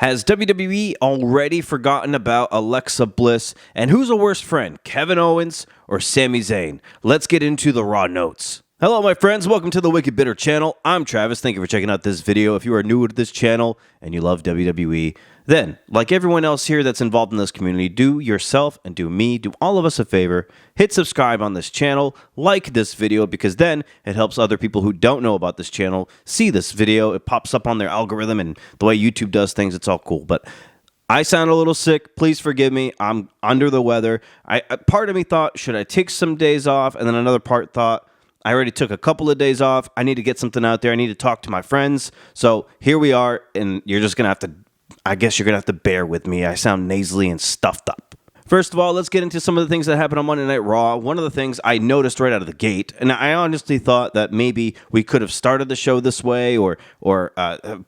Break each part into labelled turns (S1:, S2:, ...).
S1: Has WWE already forgotten about Alexa Bliss? And who's a worse friend, Kevin Owens or Sami Zayn? Let's get into the Raw notes. Hello, my friends. Welcome to the Wicked Bitter channel. I'm Travis. Thank you for checking out this video. If you are new to this channel and you love WWE, then, like everyone else here that's involved in this community, do yourself and do me, do all of us a favor. Hit subscribe on this channel, like this video, because then it helps other people who don't know about this channel see this video. It pops up on their algorithm, and the way YouTube does things, it's all cool. But I sound a little sick. Please forgive me. I'm under the weather. Part of me thought, should I take some days off? And then another part thought, I already took a couple of days off. I need to get something out there. I need to talk to my friends. So here we are, and you're just going to have to, I guess you're going to have to bear with me. I sound nasally and stuffed up. First of all, let's get into some of the things that happened on Monday Night Raw. One of the things I noticed right out of the gate, and I honestly thought that maybe we could have started the show this way or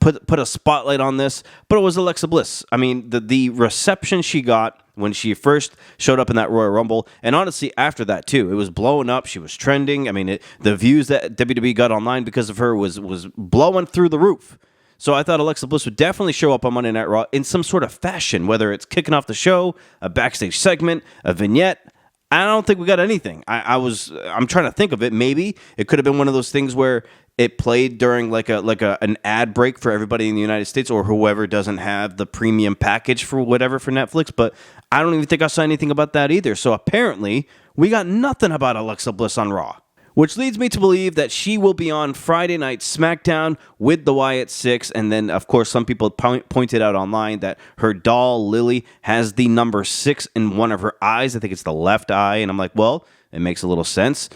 S1: put a spotlight on this, but it was Alexa Bliss. I mean, the reception she got when she first showed up in that Royal Rumble, and honestly, after that too, it was blowing up. She was trending. I mean, the views that WWE got online because of her was blowing through the roof. So I thought Alexa Bliss would definitely show up on Monday Night Raw in some sort of fashion, whether it's kicking off the show, a backstage segment, a vignette. I don't think we got anything. I'm trying to think of it. Maybe it could have been one of those things where it played during an ad break for everybody in the United States or whoever doesn't have the premium package for whatever for Netflix. But I don't even think I saw anything about that either. So apparently we got nothing about Alexa Bliss on Raw, which leads me to believe that she will be on Friday Night SmackDown with the Wyatt Six. And then, of course, some people pointed out online that her doll, Lily, has the number 6 in one of her eyes. I think it's the left eye. And I'm like, well, it makes a little sense.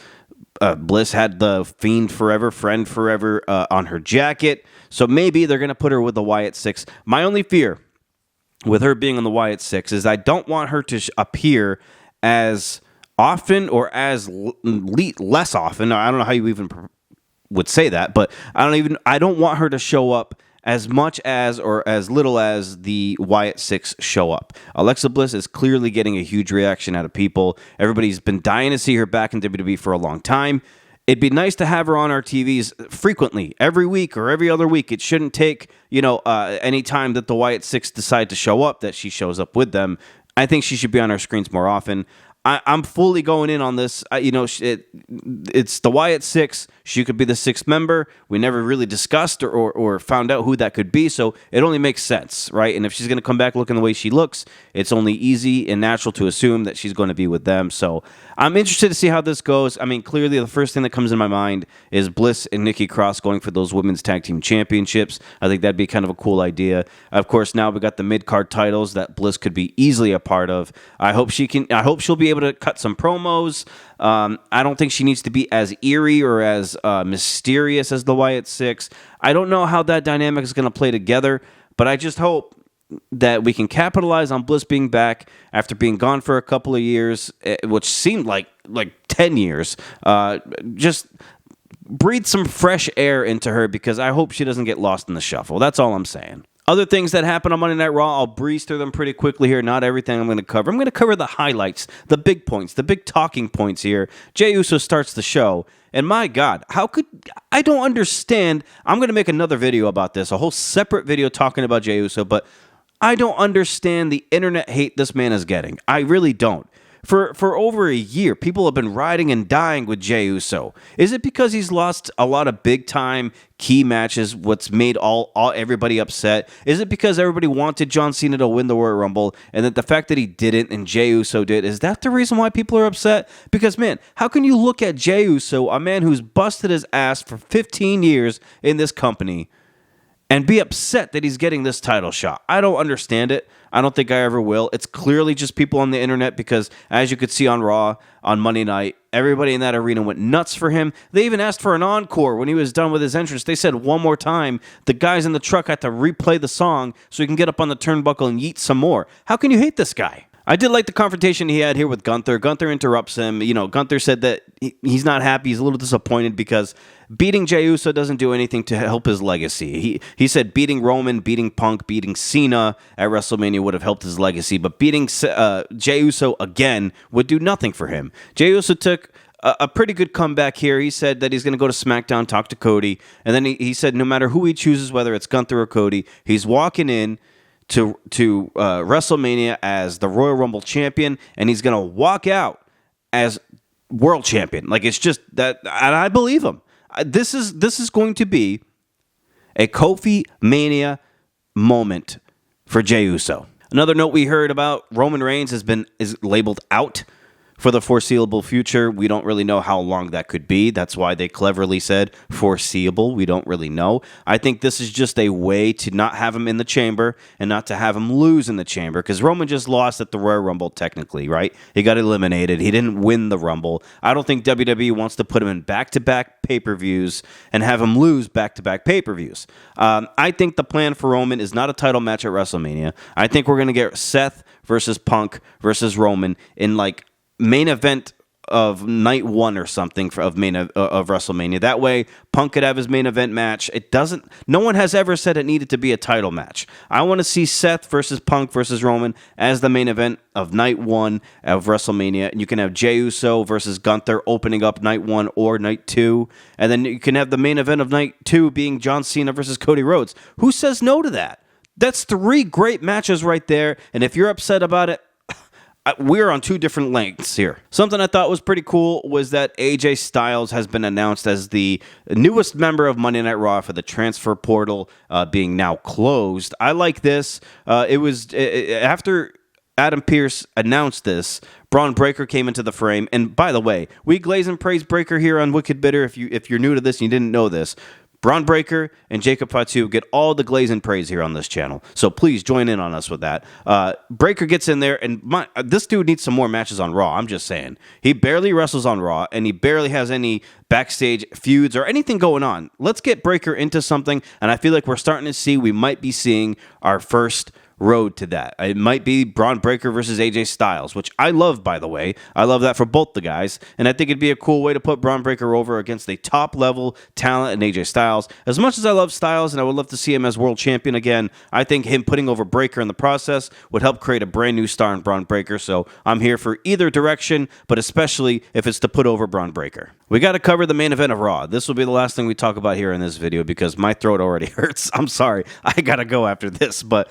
S1: Bliss had the Fiend Forever, Friend Forever on her jacket. So maybe they're going to put her with the Wyatt Six. My only fear with her being on the Wyatt Six is I don't want her to appear as often or as less often. I don't know how you even would say that, but I don't want her to show up as much as or as little as the Wyatt Six show up. Alexa Bliss is clearly getting a huge reaction out of people. Everybody's been dying to see her back in WWE for a long time. It'd be nice to have her on our TVs frequently, every week or every other week. It shouldn't take, any time that the Wyatt Six decide to show up, that she shows up with them. I think she should be on our screens more often. I'm fully going in on this. It's the Wyatt Six. She could be the 6th member. We never really discussed or found out who that could be, so it only makes sense, right? And if she's going to come back looking the way she looks, it's only easy and natural to assume that she's going to be with them. So I'm interested to see how this goes. I mean, clearly the first thing that comes in my mind is Bliss and Nikki Cross going for those women's tag team championships. I think that'd be kind of a cool idea. Of course, now we got the mid-card titles that Bliss could be easily a part of. I hope she'll be able to cut some promos. I don't think she needs to be as eerie or as mysterious as the Wyatt Six. I don't know how that dynamic is going to play together, but I just hope that we can capitalize on Bliss being back after being gone for a couple of years, which seemed like 10 years. Just breathe some fresh air into her, because I hope she doesn't get lost in the shuffle. That's all I'm saying. Other things that happened on Monday Night Raw, I'll breeze through them pretty quickly here. Not everything I'm going to cover. I'm going to cover the highlights, the big points, the big talking points here. Jey Uso starts the show, and my God, I don't understand. I'm going to make another video about this, a whole separate video talking about Jey Uso, but I don't understand the internet hate this man is getting. I really don't. For over a year, people have been riding and dying with Jey Uso. Is it because he's lost a lot of big-time key matches, what's made everybody upset? Is it because everybody wanted John Cena to win the Royal Rumble, and that the fact that he didn't and Jey Uso did, is that the reason why people are upset? Because, man, how can you look at Jey Uso, a man who's busted his ass for 15 years in this company, and be upset that he's getting this title shot? I don't understand it. I don't think I ever will. It's clearly just people on the internet, because as you could see on Raw on Monday night, everybody in that arena went nuts for him. They even asked for an encore when he was done with his entrance. They said one more time. The guys in the truck had to replay the song so he can get up on the turnbuckle and yeet some more. How can you hate this guy? I did like the confrontation he had here with Gunther. Gunther interrupts him. Gunther said that he's not happy. He's a little disappointed because beating Jey Uso doesn't do anything to help his legacy. He said beating Roman, beating Punk, beating Cena at WrestleMania would have helped his legacy, but beating Jey Uso again would do nothing for him. Jey Uso took a pretty good comeback here. He said that he's going to go to SmackDown, talk to Cody, and then he said no matter who he chooses, whether it's Gunther or Cody, he's walking in to WrestleMania as the Royal Rumble champion, and he's going to walk out as world champion. Like, it's just that, and I believe him. This is going to be a Kofi Mania moment for Jey Uso. Another note we heard about: Roman Reigns is labeled out for the foreseeable future. We don't really know how long that could be. That's why they cleverly said foreseeable. We don't really know. I think this is just a way to not have him in the chamber and not to have him lose in the chamber, because Roman just lost at the Royal Rumble technically, right? He got eliminated. He didn't win the Rumble. I don't think WWE wants to put him in back-to-back pay-per-views and have him lose back-to-back pay-per-views. I think the plan for Roman is not a title match at WrestleMania. I think we're going to get Seth versus Punk versus Roman in like main event of night one or something of WrestleMania. That way, Punk could have his main event match. No one has ever said it needed to be a title match. I want to see Seth versus Punk versus Roman as the main event of night one of WrestleMania. And you can have Jey Uso versus Gunther opening up night one or night two. And then you can have the main event of night two being John Cena versus Cody Rhodes. Who says no to that? That's 3 great matches right there. And if you're upset about it, we're on 2 different lengths here. Something I thought was pretty cool was that AJ Styles has been announced as the newest member of Monday Night Raw for the transfer portal being now closed. I like this. It was after Adam Pearce announced this, Braun Breaker came into the frame. And by the way, we glaze and praise Breaker here on Wicked Bitter. If you're new to this and you didn't know this, Braun Breaker and Jacob Fatu get all the glaze and praise here on this channel. So please join in on us with that. Breaker gets in there, and this dude needs some more matches on Raw. I'm just saying. He barely wrestles on Raw, and he barely has any backstage feuds or anything going on. Let's get Breaker into something, and I feel like we might be seeing our first road to that. It might be Braun Breaker versus AJ Styles, which I love, by the way. I love that for both the guys, and I think it'd be a cool way to put Braun Breaker over against a top-level talent in AJ Styles. As much as I love Styles and I would love to see him as world champion again, I think him putting over Breaker in the process would help create a brand new star in Braun Breaker, so I'm here for either direction, but especially if it's to put over Braun Breaker. We got to cover the main event of Raw. This will be the last thing we talk about here in this video because my throat already hurts. I'm sorry. I got to go after this, but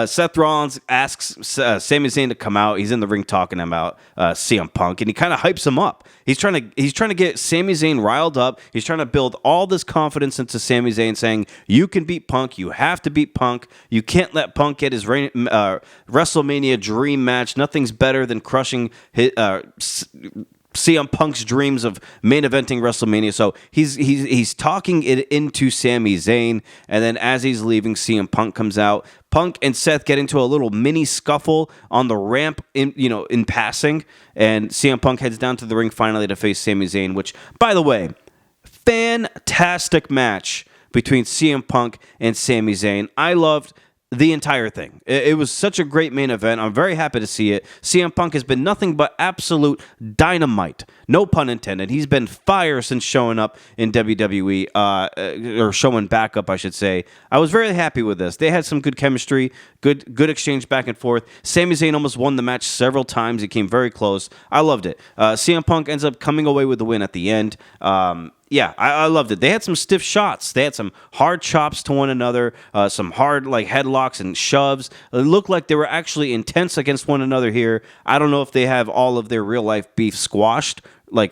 S1: Seth Rollins asks Sami Zayn to come out. He's in the ring talking about CM Punk, and he kind of hypes him up. He's trying to get Sami Zayn riled up. He's trying to build all this confidence into Sami Zayn, saying, you can beat Punk. You have to beat Punk. You can't let Punk get his WrestleMania dream match. Nothing's better than crushing his, CM Punk's dreams of main eventing WrestleMania. So he's talking it into Sami Zayn, and then as he's leaving, CM Punk comes out. Punk and Seth get into a little mini scuffle on the ramp in passing, and CM Punk heads down to the ring finally to face Sami Zayn, which, by the way, fantastic match between CM Punk and Sami Zayn. I loved the entire thing. It was such a great main event. I'm very happy to see it. CM Punk has been nothing but absolute dynamite. No pun intended. He's been fire since showing up in WWE, or showing back up, I should say. I was very happy with this. They had some good chemistry, good exchange back and forth. Sami Zayn almost won the match several times. It came very close. I loved it. CM Punk ends up coming away with the win at the end. Yeah, I loved it. They had some stiff shots. They had some hard chops to one another, some hard headlocks and shoves. It looked like they were actually intense against one another here. I don't know if they have all of their real life beef squashed,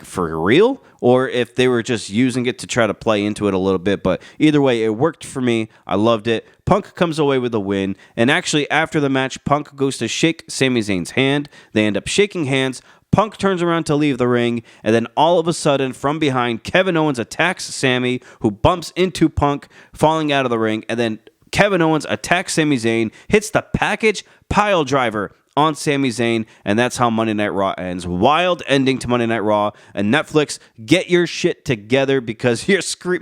S1: for real, or if they were just using it to try to play into it a little bit. But either way, it worked for me. I loved it. Punk comes away with a win. And actually, after the match, Punk goes to shake Sami Zayn's hand. They end up shaking hands. Punk turns around to leave the ring, and then all of a sudden, from behind, Kevin Owens attacks Sami, who bumps into Punk, falling out of the ring, and then Kevin Owens attacks Sami Zayn, hits the package pile driver on Sami Zayn, and that's how Monday Night Raw ends. Wild ending to Monday Night Raw. And Netflix, get your shit together, because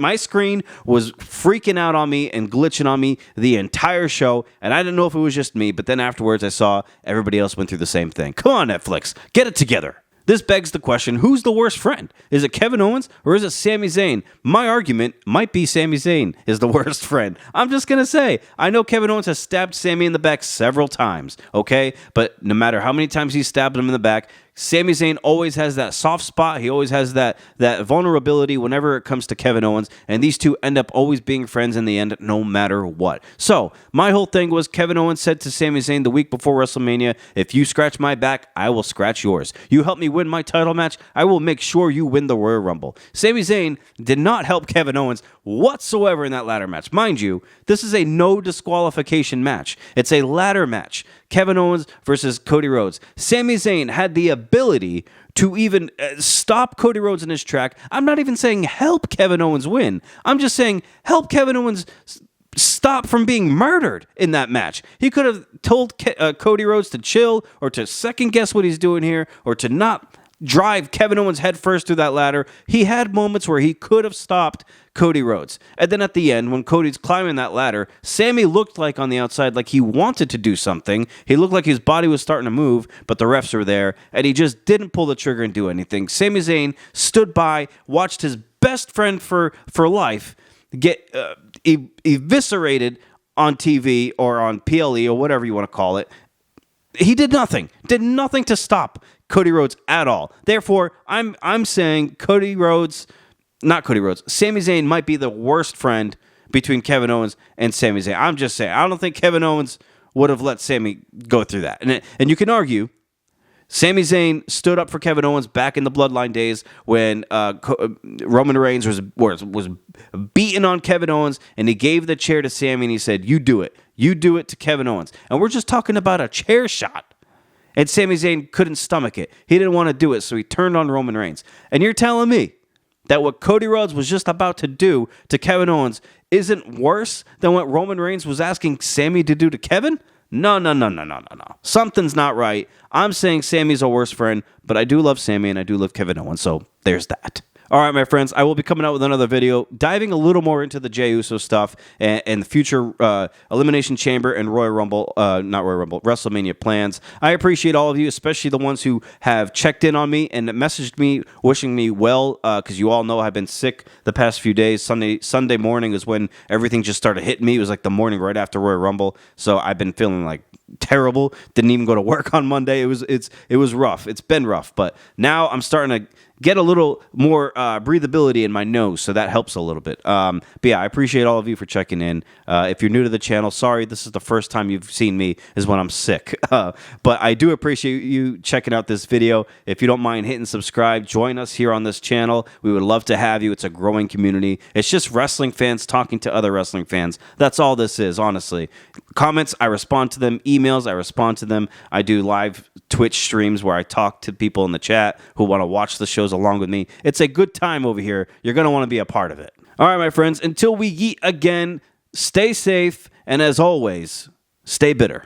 S1: my screen was freaking out on me and glitching on me the entire show, and I didn't know if it was just me, but then afterwards I saw everybody else went through the same thing. Come on, Netflix, get it together. This begs the question, who's the worst friend? Is it Kevin Owens or is it Sami Zayn? My argument might be Sami Zayn is the worst friend. I'm just going to say, I know Kevin Owens has stabbed Sami in the back several times, okay? But no matter how many times he stabbed him in the back, Sami Zayn always has that soft spot. He always has that vulnerability whenever it comes to Kevin Owens, and these two end up always being friends in the end, no matter what. So my whole thing was Kevin Owens said to Sami Zayn the week before WrestleMania, if you scratch my back, I will scratch yours. You help me win my title match, I will make sure you win the Royal Rumble. Sami Zayn did not help Kevin Owens whatsoever in that ladder match. Mind you, this is a no disqualification match. It's a ladder match. Kevin Owens versus Cody Rhodes. Sami Zayn had the ability to even stop Cody Rhodes in his track. I'm not even saying help Kevin Owens win. I'm just saying help Kevin Owens stop from being murdered in that match. He could have told Cody Rhodes to chill or to second guess what he's doing here or to not drive Kevin Owens head first through that ladder. He had moments where he could have stopped Cody Rhodes. And then at the end, when Cody's climbing that ladder, Sami looked like on the outside like he wanted to do something. He looked like his body was starting to move, but the refs were there, and he just didn't pull the trigger and do anything. Sami Zayn stood by, watched his best friend for life get eviscerated on TV or on PLE or whatever you want to call it. He did nothing to stop Cody Rhodes at all. Therefore, I'm saying Sami Zayn might be the worst friend between Kevin Owens and Sami Zayn. I'm just saying, I don't think Kevin Owens would have let Sami go through that. And you can argue, Sami Zayn stood up for Kevin Owens back in the Bloodline days when Roman Reigns was beating on Kevin Owens, and he gave the chair to Sami and he said, "You do it. You do it to Kevin Owens." And we're just talking about a chair shot. And Sami Zayn couldn't stomach it. He didn't want to do it, so he turned on Roman Reigns. And you're telling me that what Cody Rhodes was just about to do to Kevin Owens isn't worse than what Roman Reigns was asking Sami to do to Kevin? No. Something's not right. I'm saying Sami's a worse friend, but I do love Sami and I do love Kevin Owens, so there's that. All right, my friends, I will be coming out with another video diving a little more into the Jey Uso stuff and the future Elimination Chamber and WrestleMania plans. I appreciate all of you, especially the ones who have checked in on me and messaged me, wishing me well, because you all know I've been sick the past few days. Sunday morning is when everything just started hitting me. It was like the morning right after Royal Rumble, so I've been feeling like terrible. Didn't even go to work on Monday. It was rough. It's been rough, but now I'm starting to get a little more breathability in my nose, so that helps a little bit. But yeah, I appreciate all of you for checking in. If you're new to the channel, sorry, this is the first time you've seen me is when I'm sick. But I do appreciate you checking out this video. If you don't mind hitting subscribe, join us here on this channel. We would love to have you. It's a growing community. It's just wrestling fans talking to other wrestling fans. That's all this is, honestly. Comments, I respond to them. Emails, I respond to them. I do live Twitch streams where I talk to people in the chat who want to watch the shows along with me. It's a good time over here. You're going to want to be a part of it. All right, my friends, until we meet again, stay safe, and as always, stay bitter.